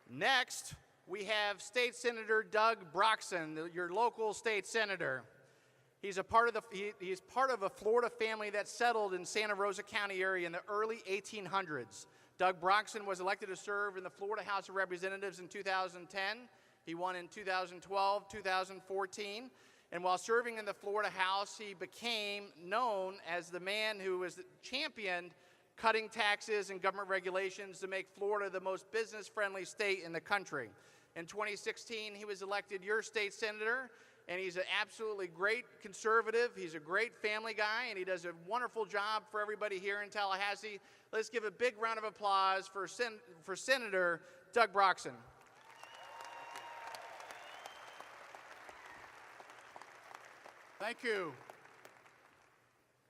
Next, we have State Senator Doug Broxson, your local state senator. He's part of a Florida family that settled in Santa Rosa County area in the early 1800s. Doug Broxson was elected to serve in the Florida House of Representatives in 2010. He won in 2012, 2014. And while serving in the Florida House, he became known as the man who was championed cutting taxes and government regulations to make Florida the most business-friendly state in the country. In 2016, he was elected your state senator, and he's an absolutely great conservative. He's a great family guy, and he does a wonderful job for everybody here in Tallahassee. Let's give a big round of applause for Senator Doug Broxson. Thank you.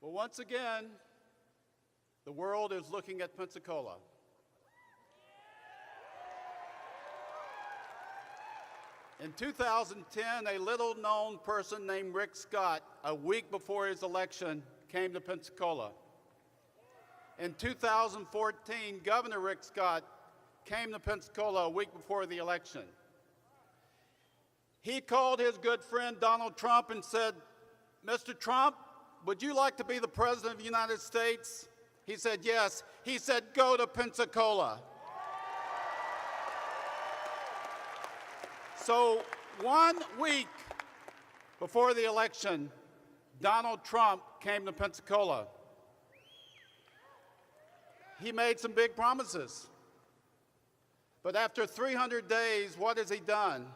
Well, once again, the world is looking at Pensacola. In 2010, a little-known person named Rick Scott, a week before his election, came to Pensacola. In 2014, Governor Rick Scott came to Pensacola a week before the election. He called his good friend Donald Trump and said, "Mr. Trump, would you like to be the President of the United States?" He said, "Yes." He said, "Go to Pensacola." So 1 week before the election, Donald Trump came to Pensacola. He made some big promises. But after 300 days, what has he done?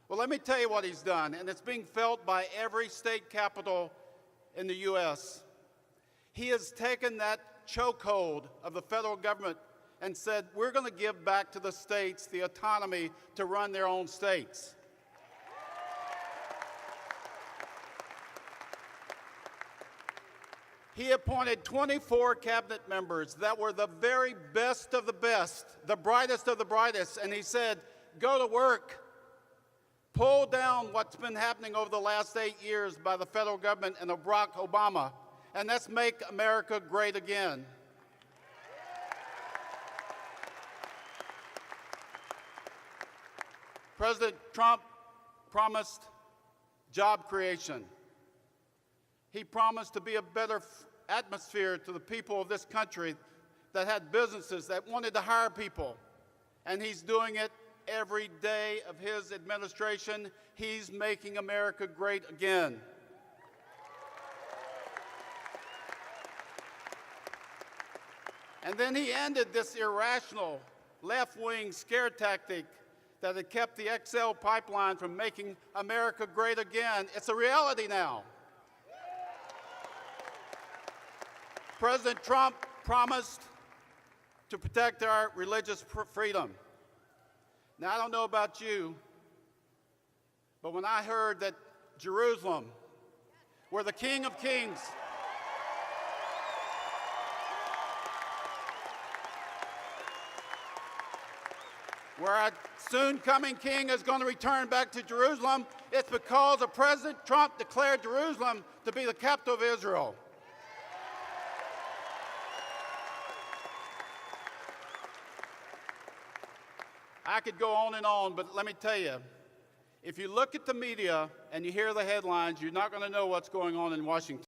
Well, let me tell you what he's done, and it's being felt by every state capital in the U.S. He has taken that chokehold of the federal government and said, we're going to give back to the states the autonomy to run their own states. He appointed 24 cabinet members that were the very best of the best, the brightest of the brightest, and he said, go to work. Pull down what's been happening over the last 8 years by the federal government and Barack Obama, and let's make America great again. President Trump promised job creation. He promised to be a better atmosphere to the people of this country that had businesses that wanted to hire people, and he's doing it every day of his administration. He's making America great again. And then he ended this irrational left-wing scare tactic that had kept the XL pipeline from making America great again. It's a reality now. President Trump promised to protect our religious freedom. Now, I don't know about you, but when I heard that Jerusalem, where the King of Kings, where our soon-coming king is going to return back to Jerusalem, it's because of President Trump declared Jerusalem to be the capital of Israel. I could go on, but let me tell you, if you look at the media and you hear the headlines, you're not going to know what's going on in Washington.